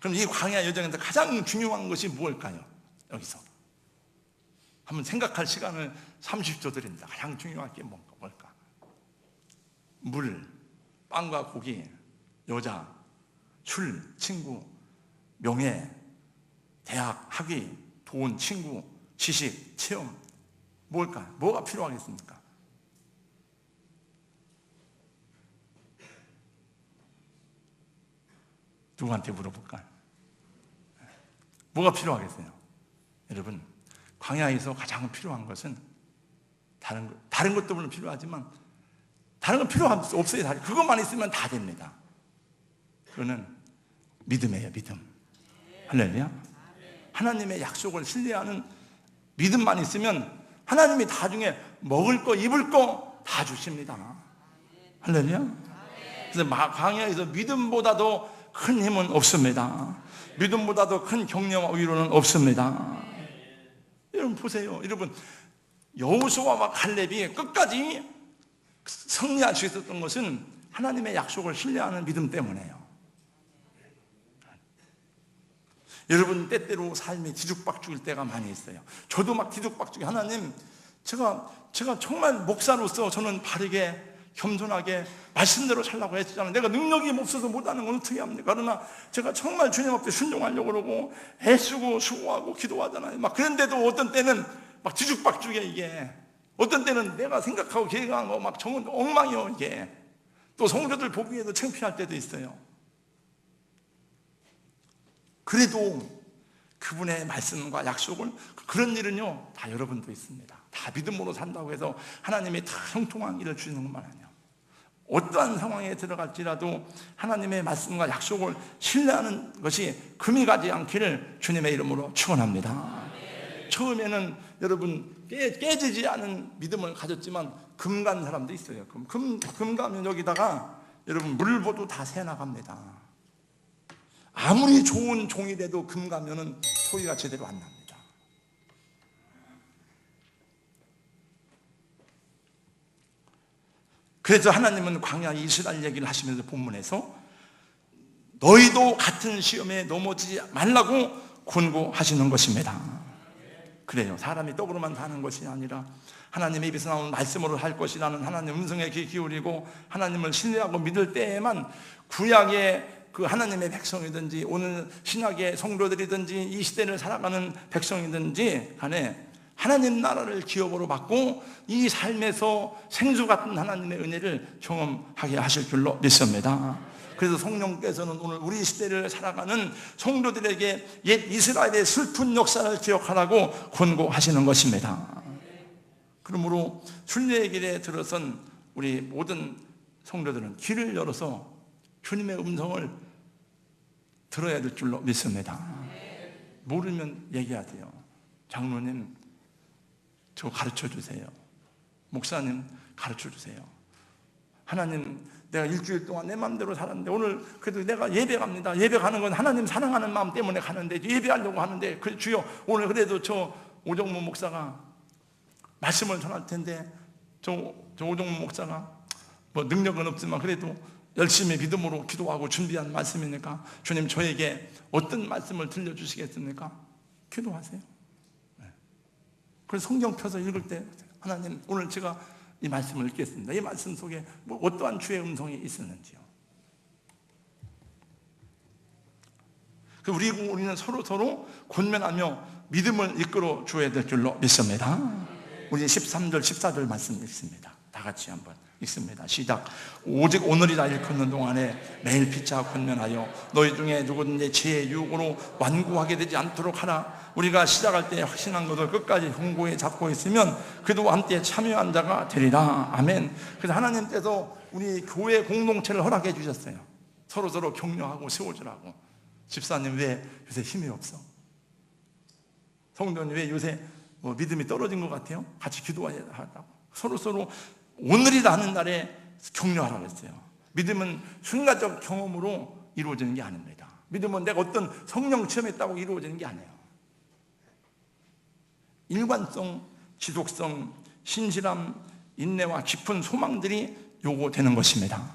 그럼 이 광야 여정에서 가장 중요한 것이 무엇일까요? 여기서 한번 생각할 시간을 30초 드립니다. 가장 중요한 게 뭘까? 물, 빵과 고기, 여자, 술, 친구, 명예, 대학, 학위, 돈, 친구, 지식, 체험. 뭘까? 뭐가 필요하겠습니까? 누구한테 물어볼까? 뭐가 필요하겠어요? 여러분, 광야에서 가장 필요한 것은 다른 것도 물론 필요하지만 다른 건 필요 없어요. 그것만 있으면 다 됩니다. 그거는 믿음이에요. 믿음. 할렐루야. 하나님의 약속을 신뢰하는 믿음만 있으면 하나님이 나중에 먹을 거 입을 거 다 주십니다. 할렐루야. 그래서 광야에서 믿음보다도 큰 힘은 없습니다. 믿음보다도 큰 격려와 위로는 없습니다. 여러분 보세요. 여러분 여호수아와 갈렙이 끝까지 승리할 수 있었던 것은 하나님의 약속을 신뢰하는 믿음 때문에요. 여러분 때때로 삶이 뒤죽박죽일 때가 많이 있어요. 저도 막 뒤죽박죽이 하나님 제가 정말 목사로서 저는 바르게 겸손하게 말씀대로 살라고 했잖아요. 내가 능력이 없어서 못하는 건 어떻게 합니까? 그러나 제가 정말 주님 앞에 순종하려고 그러고 애쓰고 수고하고 기도하잖아요. 막 그런데도 어떤 때는 막 뒤죽박죽이야 이게. 어떤 때는 내가 생각하고 계획한 거 막 정은 엉망이요 이게. 또 성도들 보기에도 창피할 때도 있어요. 그래도 그분의 말씀과 약속을 그런 일은요 다 여러분도 있습니다. 다 믿음으로 산다고 해서 하나님이 다 형통한 일을 주시는 것만 아니에요. 어떠한 상황에 들어갈지라도 하나님의 말씀과 약속을 신뢰하는 것이 금이 가지 않기를 주님의 이름으로 축원합니다. 처음에는 여러분 깨지지 않은 믿음을 가졌지만 금 간 사람도 있어요. 금 가면 여기다가 여러분 물보도 다 새 나갑니다. 아무리 좋은 종이 돼도 금 가면은 소리가 제대로 안 납니다. 그래서 하나님은 광야 이스라엘 얘기를 하시면서 본문에서 너희도 같은 시험에 넘어지지 말라고 권고하시는 것입니다. 그래요. 사람이 떡으로만 사는 것이 아니라 하나님의 입에서 나오는 말씀으로 할 것이라는 하나님의 음성에 귀 기울이고 하나님을 신뢰하고 믿을 때에만 구약의 그 하나님의 백성이든지 오늘 신약의 성도들이든지 이 시대를 살아가는 백성이든지 간에 하나님 나라를 기업으로 받고 이 삶에서 생수 같은 하나님의 은혜를 경험하게 하실 줄로 믿습니다. 그래서 성령께서는 오늘 우리 시대를 살아가는 성도들에게 옛 이스라엘의 슬픈 역사를 기억하라고 권고하시는 것입니다. 그러므로 순례의 길에 들어선 우리 모든 성도들은 귀를 열어서 주님의 음성을 들어야 될 줄로 믿습니다. 모르면 얘기하세요. 장로님 저 가르쳐 주세요. 목사님 가르쳐 주세요. 하나님, 내가 일주일 동안 내 마음대로 살았는데 오늘 그래도 내가 예배 갑니다. 예배 가는 건 하나님 사랑하는 마음 때문에 가는데, 예배하려고 하는데, 주여 오늘 그래도 저 오정무 목사가 말씀을 전할 텐데, 저 오정무 목사가 뭐 능력은 없지만 그래도 열심히 믿음으로 기도하고 준비한 말씀이니까 주님 저에게 어떤 말씀을 들려주시겠습니까? 기도하세요. 그래서 성경 펴서 읽을 때, 하나님 오늘 제가 이 말씀을 읽겠습니다. 이 말씀 속에 뭐 어떠한 주의 음성이 있었는지요. 우리는 서로 권면하며 믿음을 이끌어 줘야 될 줄로 믿습니다. 우리 13절 14절 말씀 읽습니다. 다 같이 한번 읽습니다. 시작. 오직 오늘이라 일컫는 동안에 매일 피차 권면하여 너희 중에 누구든지 죄의 유혹으로 완고하게 되지 않도록 하라. 우리가 시작할 때 확신한 것을 끝까지 홍보에 잡고 있으면 그도 함께 참여한 자가 되리라. 아멘. 그래서 하나님께서 우리 교회 공동체를 허락해 주셨어요. 서로 격려하고 세워주라고. 집사님 왜 요새 힘이 없어? 성도님 왜 요새 뭐 믿음이 떨어진 것 같아요? 같이 기도하자고. 서로 오늘이라 하는 날에 격려하라고 했어요. 믿음은 순간적 경험으로 이루어지는 게 아닙니다. 믿음은 내가 어떤 성령 체험했다고 이루어지는 게 아니에요. 일관성, 지속성, 신실함, 인내와 깊은 소망들이 요구되는 것입니다.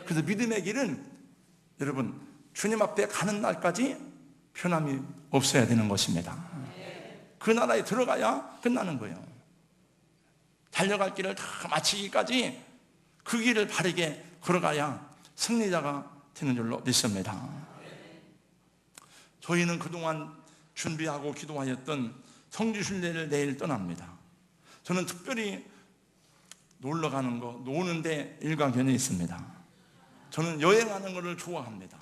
그래서 믿음의 길은 여러분 주님 앞에 가는 날까지 변함이 없어야 되는 것입니다. 그 나라에 들어가야 끝나는 거예요. 달려갈 길을 다 마치기까지 그 길을 바르게 걸어가야 승리자가 되는 줄로 믿습니다. 저희는 그동안 준비하고 기도하였던 성지순례를 내일 떠납니다. 저는 특별히 놀러 가는 거, 노는데 일가견이 있습니다. 저는 여행하는 것을 좋아합니다.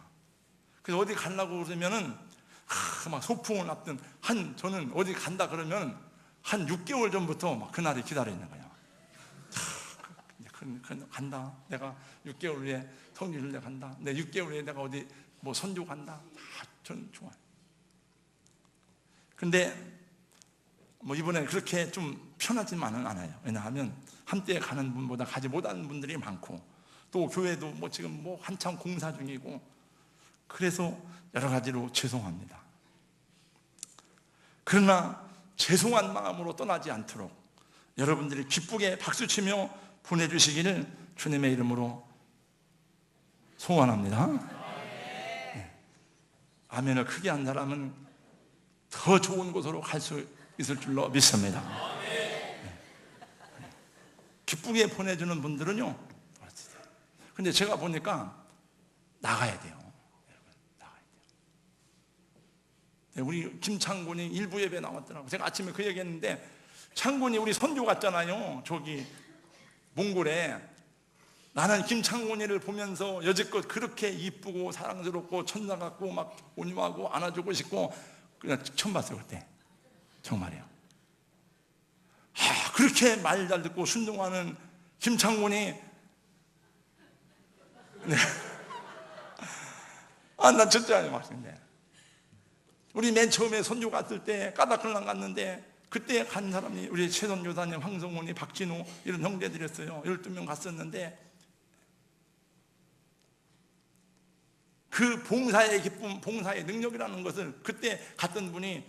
그래서 어디 가려고 그러면은 막 소풍을 앞둔 저는 어디 간다 그러면 한 6개월 전부터 막 그날을 기다리는 거예요. 간다. 내가 6개월 후에 성지순례 간다. 내 6개월 후에 내가 어디 뭐 선교 간다. 저는 좋아요. 근데 뭐 이번에 그렇게 좀 편하지만은 않아요. 왜냐하면 함께 가는 분보다 가지 못하는 분들이 많고 또 교회도 뭐 지금 뭐 한참 공사 중이고 그래서 여러 가지로 죄송합니다. 그러나 죄송한 마음으로 떠나지 않도록 여러분들이 기쁘게 박수치며 보내주시기를 주님의 이름으로 소원합니다. 네. 아멘을 크게 한 사람은 더 좋은 곳으로 갈 수 있을 줄로 믿습니다. 네. 기쁘게 보내주는 분들은요, 근데 제가 보니까 나가야 돼요. 우리 김창곤이 일부 예배 나왔더라고요. 제가 아침에 그 얘기했는데 창곤이 우리 선교 갔잖아요. 저기 몽골에. 나는 김창곤이를 보면서 여지껏 그렇게 이쁘고 사랑스럽고 천사 같고 막 온유하고 안아주고 싶고 그냥 처음 봤어요. 그때 정말이에요. 그렇게 말 잘 듣고 순종하는 김창곤이 네. 난 절대 아니에요. 막인데 우리 맨 처음에 선교 갔을 때 까다클랑 갔는데 그때 간 사람이 우리 최선 교사님, 황성훈이, 박진우 이런 형제들이었어요. 12명 갔었는데 그 봉사의 기쁨, 봉사의 능력이라는 것을 그때 갔던 분이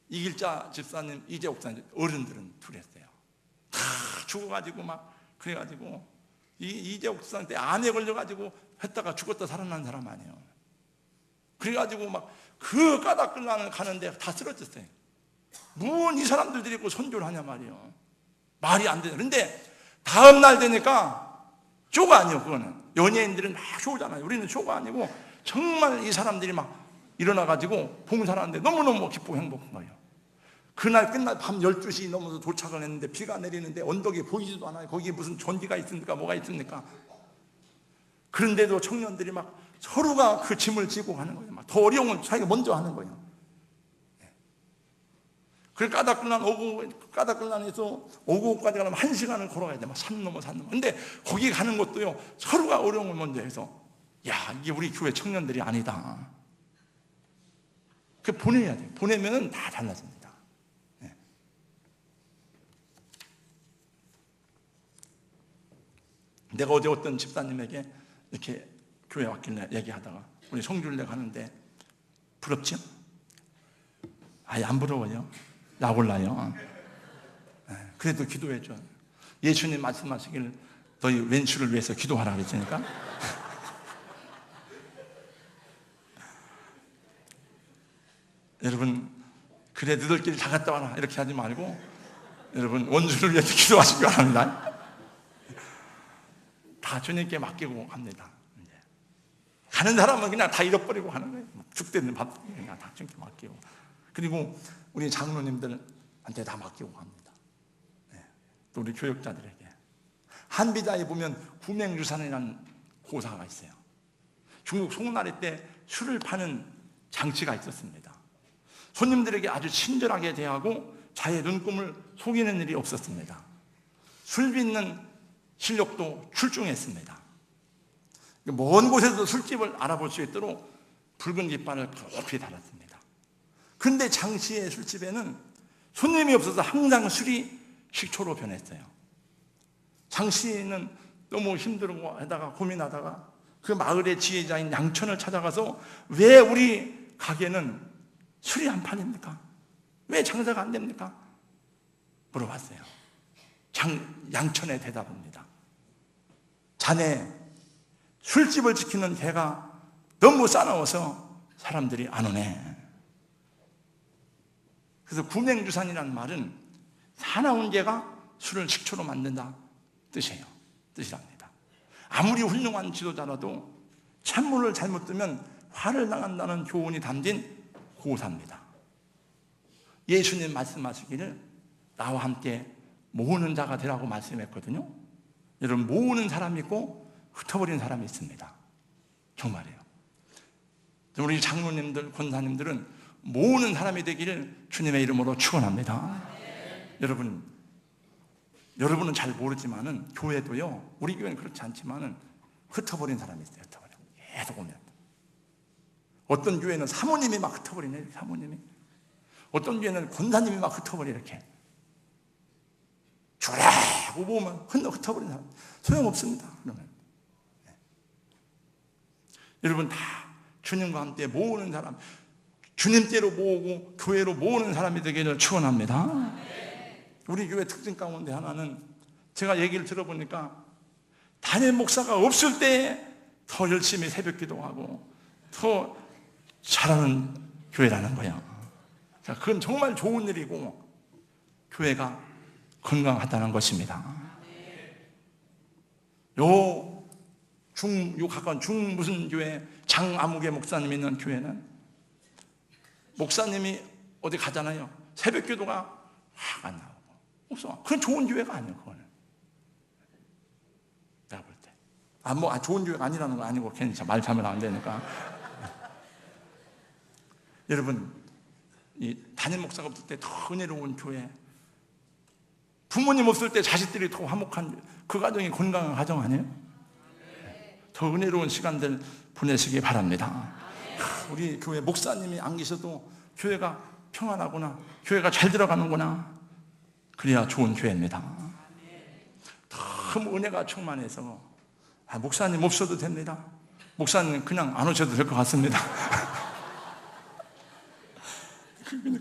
이길자 집사님, 이재옥 집사님 어른들은 둘이었어요. 다 죽어가지고 막 그래가지고 이재옥 집사님 때 암에 걸려가지고 했다가 죽었다 살아난 사람 아니에요. 그래가지고 막 그 까닭글란을 가는데 다 쓰러졌어요. 뭔 이 사람들이 있고 선교를 하냐 말이에요. 말이 안 되죠. 그런데 다음 날 되니까 쇼가 아니에요. 그거는 연예인들은 막 쇼잖아요. 우리는 쇼가 아니고 정말 이 사람들이 막 일어나가지고 봉사하는데 너무너무 기쁘고 행복한 거예요. 그날 끝날 밤 12시 넘어서 도착을 했는데 비가 내리는데 언덕이 보이지도 않아요. 거기에 무슨 전기가 있습니까? 뭐가 있습니까? 그런데도 청년들이 막 서로가 그 짐을 지고 가는 거예요. 막 더 어려운 건 자기가 먼저 하는 거예요. 그 까닭글란에서 오고까지 가려면 1시간을 걸어가야 돼. 막 산 넘어. 근데 거기 가는 것도요, 서로가 어려운 걸 먼저 해서, 야, 이게 우리 교회 청년들이 아니다. 그 보내야 돼. 보내면은 다 달라집니다. 내가 어제 어떤 집사님에게 이렇게 교회 왔길래 얘기하다가 우리 성주일래 가는데 부럽죠? 아예 안 부러워요. 약 올라요. 그래도 기도해줘. 예수님 말씀하시길 너희 왼수를 위해서 기도하라 그랬으니까. 여러분, 그래 너희들끼리 다 갔다 와라 이렇게 하지 말고 여러분 원수를 위해서 기도하시기 바랍니다. 다 주님께 맡기고 갑니다. 이제. 가는 사람은 그냥 다 잃어버리고 가는 거예요. 죽대는 밥 그냥 다 주님께 맡기고. 그리고 우리 장로님들한테 다 맡기고 갑니다. 네. 또 우리 교역자들에게. 한비자에 보면 구맹유산이라는 고사가 있어요. 중국 송나라 때 술을 파는 장치가 있었습니다. 손님들에게 아주 친절하게 대하고 자의 눈금을 속이는 일이 없었습니다. 술 빚는 실력도 출중했습니다. 먼 곳에서 술집을 알아볼 수 있도록 붉은 깃발을 높이 달았습니다. 그런데 장시의 술집에는 손님이 없어서 항상 술이 식초로 변했어요. 장시는 너무 힘들고 하다가 고민하다가 그 마을의 지혜자인 양천을 찾아가서 왜 우리 가게는 술이 한 판입니까? 왜 장사가 안 됩니까? 물어봤어요. 양천의 대답입니다. 자네 술집을 지키는 개가 너무 싸나워서 사람들이 안 오네. 그래서 구맹주산이라는 말은 사나운 개가 술을 식초로 만든다 뜻이랍니다. 아무리 훌륭한 지도자라도 찬물을 잘못 뜨면 화를 당한다는 교훈이 담긴 고사입니다. 예수님 말씀하시기를 나와 함께 모으는 자가 되라고 말씀했거든요. 여러분, 모으는 사람이 있고 흩어버리는 사람이 있습니다. 정말이에요. 우리 장로님들, 권사님들은 모으는 사람이 되기를 주님의 이름으로 축원합니다. 여러분은 잘 모르지만은 교회도요, 우리 교회는 그렇지 않지만은 흩어버린 사람이 있어요. 흩어버려. 계속 오면. 어떤 교회는 사모님이 막 흩어버리네. 사모님이. 어떤 교회는 권사님이 막 흩어버려. 이렇게 주라고 보면 흩어버린 사람 소용없습니다. 그러면 여러분 다 주님과 함께 모으는 사람, 주님께로 모으고 교회로 모으는 사람이 되기를 축원합니다. 우리 교회 특징 가운데 하나는 제가 얘기를 들어보니까 담임 목사가 없을 때 더 열심히 새벽 기도하고 더 잘하는 교회라는 거야. 자, 그건 정말 좋은 일이고 교회가 건강하다는 것입니다. 가까운 중 무슨 교회 장아무개 목사님이 있는 교회는 목사님이 어디 가잖아요. 새벽 기도가 확 안 나오고 없어. 그건 좋은 교회가 아니에요. 그거는 내가 볼 때 좋은 교회가 아니라는 건 아니고 괜히 말 잘못 안 되니까. 여러분, 이 담임 목사가 없을 때 더 은혜로운 교회, 부모님 없을 때 자식들이 더 화목한 그 가정이 건강한 가정 아니에요? 더 은혜로운 시간들 보내시기 바랍니다. 우리 교회 목사님이 안 계셔도 교회가 평안하구나, 교회가 잘 들어가는구나, 그래야 좋은 교회입니다. 너무 은혜가 충만해서 목사님 없어도 됩니다. 목사님 그냥 안 오셔도 될 것 같습니다.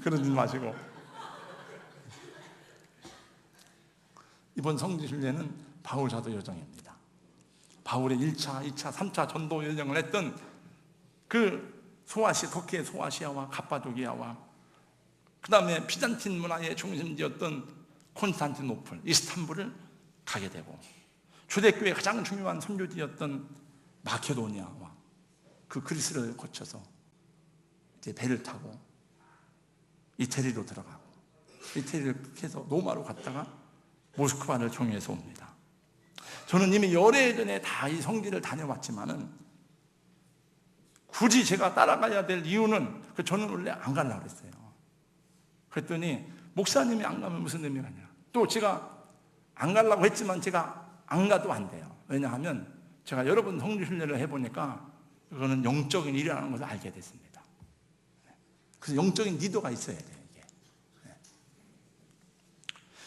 그러지 마시고. 이번 성지순례는 바울 사도 여정입니다. 바울의 1차, 2차, 3차 전도 여정을 했던 그 터키의 소아시아와 갑바도기아와 그 다음에 비잔틴 문화의 중심지였던 콘스탄티노플, 이스탄불을 가게 되고 초대교회의 가장 중요한 선교지였던 마케도니아와 그 그리스를 거쳐서 이제 배를 타고 이태리로 들어가고 이태리를 해서 로마로 갔다가 모스크바를 종해서 옵니다. 저는 이미 열애전에 다 이 성지를 다녀왔지만은 굳이 제가 따라가야 될 이유는 저는 원래 안 가려고 그랬어요. 그랬더니 목사님이 안 가면 무슨 의미가 있냐. 또 제가 안 가려고 했지만 제가 안 가도 안 돼요. 왜냐하면 제가 여러 번 성지순례를 해보니까 그거는 영적인 일이라는 것을 알게 됐습니다. 그래서 영적인 리더가 있어야 돼요. 이게.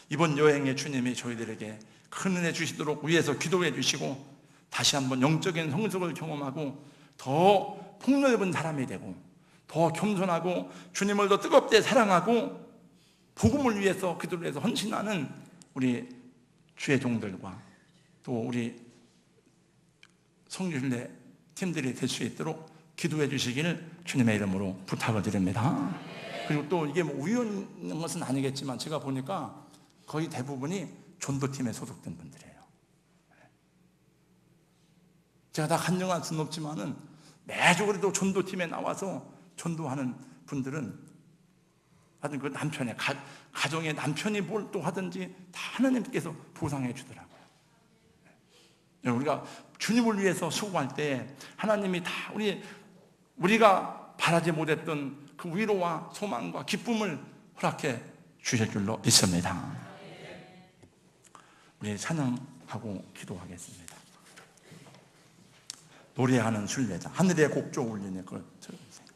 이번 여행에 주님이 저희들에게 큰 은혜 주시도록 위에서 기도해 주시고 다시 한번 영적인 성숙을 경험하고 더 폭넓은 사람이 되고 더 겸손하고 주님을 더 뜨겁게 사랑하고 복음을 위해서 그들을 위해서 헌신하는 우리 주의 종들과 또 우리 성교순례 팀들이 될 수 있도록 기도해 주시기를 주님의 이름으로 부탁을 드립니다. 그리고 또 이게 뭐 우연한 것은 아니겠지만 제가 보니까 거의 대부분이 전도팀에 소속된 분들이에요. 제가 다 간증할 수는 없지만은 매주 그래도 전도팀에 나와서 전도하는 분들은 하여튼 그 남편의 가정의 남편이 뭘 또 하든지 다 하나님께서 보상해 주더라고요. 우리가 주님을 위해서 수고할 때 하나님이 다 우리가 바라지 못했던 그 위로와 소망과 기쁨을 허락해 주실 줄로 믿습니다. 우리 찬양하고 기도하겠습니다. 노래하는 순례자, 하늘의 곡조 울리네. 그걸 들어주세요.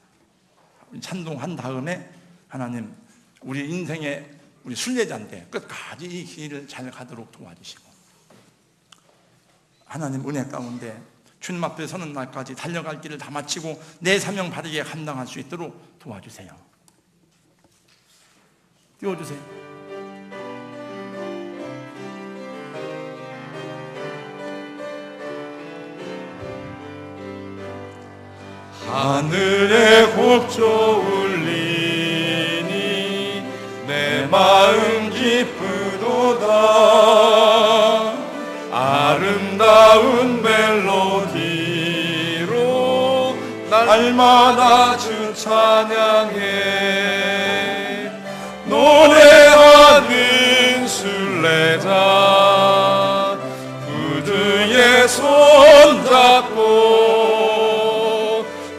찬송한 다음에 하나님 우리 인생의 우리 순례자인데 끝까지 이 길을 잘 가도록 도와주시고 하나님 은혜 가운데 주님 앞에 서는 날까지 달려갈 길을 다 마치고 내 사명 바르게 감당할 수 있도록 도와주세요. 띄워주세요. 하늘의 곡조 울리니 내 마음 기쁘도다. 아름다운 멜로디로 날마다 주 찬양해. 노래하는 순례자 구주의 손잡고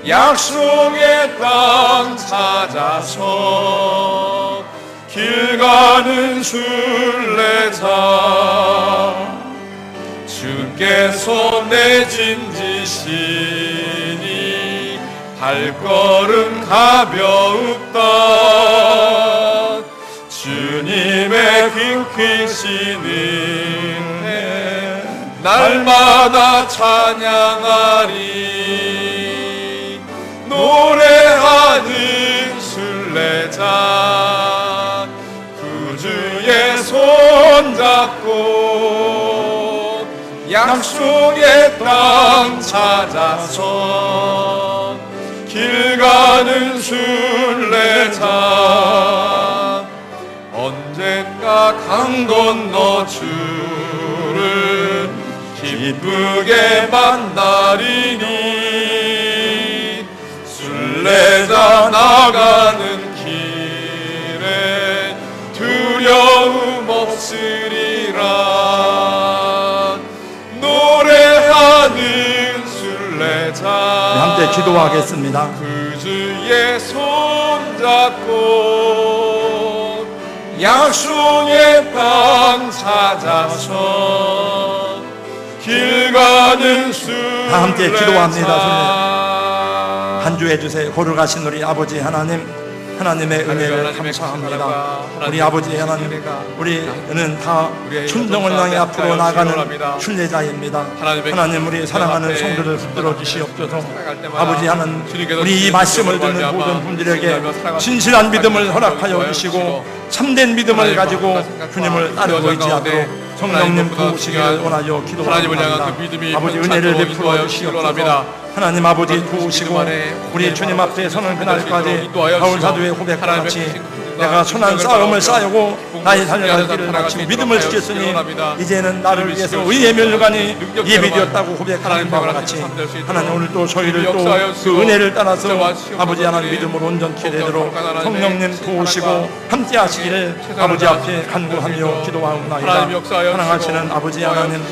약속의 땅 찾아서 길 가는 순례자 주께서 내짐지시니 발걸음 가벼웠다. 주님의 크신 은혜 날마다 찬양하리. 노래하는 순례자 구주의 손잡고 약속의 땅 찾아서 길 가는 순례자 언젠가 강 건너 주를 기쁘게 만나리니. 순례자 나가는 길에 두려움 없으리라. 노래하는 순례자 함께 기도하겠습니다. 구주의 손잡고 약속의 땅 찾아서 길 가는 순례자 다 함께 기도합니다. 한 주 해주세요. 거룩하신 우리 아버지 하나님, 하나님의 은혜를 감사합니다. 우리 아버지 하나님, 우리는 다 천정을 향해 앞으로 나가는 순례자입니다. 하나님, 우리 사랑하는 성도를 붙들어 주시옵소서. 아버지 하나님, 우리 이 말씀을 듣는 모든 분들에게 진실한 믿음을 허락하여 주시고 참된 믿음을 가지고 주님을 따르고 의지하도록 성령님 도우시기를 원하여 기도합니다. 아버지 은혜를 베풀어 주시옵소서. 하나님 아버지 도우시고 우리 주님 앞에 서는 그날까지 바울 사도의 고백과 같이 내가 선한 싸움을 싸우고 나의 달려갈 길을 마치고 믿음을 지켰으니 이제는 나를 위해서 의의 면류관이 예비되었다고 고백하는 바와 같이 하나님 오늘도 저희를 또 그 은혜를 따라서 아버지 하나님 믿음으로 온전케 되도록 성령님 도우시고 함께 하시기를 아버지 앞에 간구하며 기도하옵나이다. 사랑하시는 아버지 하나님,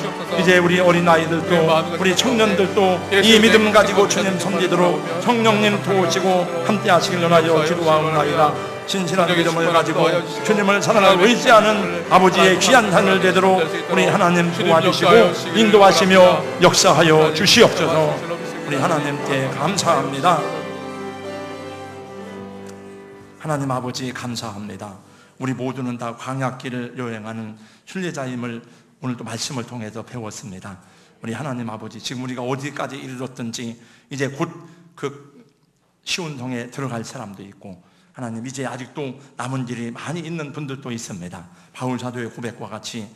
이제 우리 어린아이들도 우리 청년들도 이 믿음 가지고 주님 섬기도록 성령님 도우시고 함께 하시길 원하여 기도하옵나이다. 진실한 믿음을 가지고 주님을 사랑하고 의지하는 아버지의 귀한 산을 되도록 우리 하나님 도와주시고 인도하시며 역사하여 주시옵소서. 우리 하나님께 감사합니다. 하나님 아버지 감사합니다. 우리 모두는 다 광야길을 여행하는 순례자임을 오늘 또 말씀을 통해서 배웠습니다. 우리 하나님 아버지, 지금 우리가 어디까지 이르렀든지 이제 곧 그 시온성에 들어갈 사람도 있고, 하나님 이제 아직도 남은 길이 많이 있는 분들도 있습니다. 바울 사도의 고백과 같이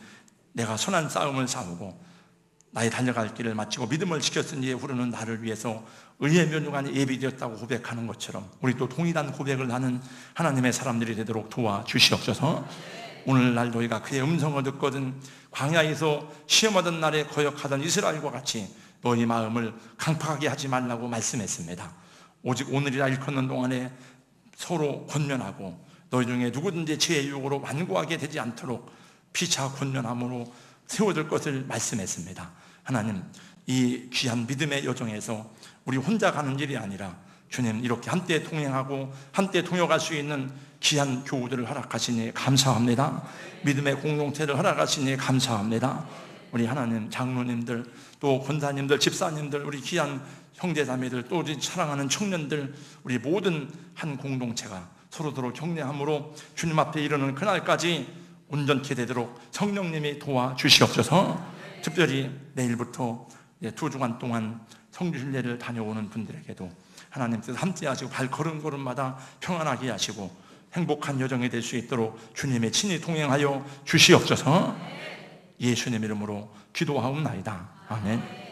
내가 선한 싸움을 싸우고 나의 달려갈 길을 마치고 믿음을 지켰으니 후로는 나를 위해서 의의 면류관이 예비되었다고 고백하는 것처럼 우리 또 동일한 고백을 하는 하나님의 사람들이 되도록 도와주시옵소서. 오늘날 너희가 그의 음성을 듣거든 광야에서 시험하던 날에 거역하던 이스라엘과 같이 너희 마음을 강팍하게 하지 말라고 말씀했습니다. 오직 오늘이라 일컫는 동안에 서로 권면하고 너희 중에 누구든지 지혜의 유혹으로 완고하게 되지 않도록 피차 권면함으로 세워줄 것을 말씀했습니다. 하나님, 이 귀한 믿음의 여정에서 우리 혼자 가는 일이 아니라 주님 이렇게 함께 동행하고 함께 동역할 수 있는 귀한 교우들을 허락하시니 감사합니다. 믿음의 공동체를 허락하시니 감사합니다. 우리 하나님 장로님들, 또 권사님들, 집사님들, 우리 귀한 형제자매들, 또 우리 사랑하는 청년들, 우리 모든 한 공동체가 서로서로 격려함으로 주님 앞에 이르는 그날까지 온전케 되도록 성령님이 도와주시옵소서. 특별히 내일부터 2주간 동안 성주순례를 다녀오는 분들에게도 하나님께서 함께하시고 발걸음걸음마다 평안하게 하시고 행복한 여정이 될 수 있도록 주님의 친히 동행하여 주시옵소서. 예수님 이름으로 기도하옵나이다. 아멘.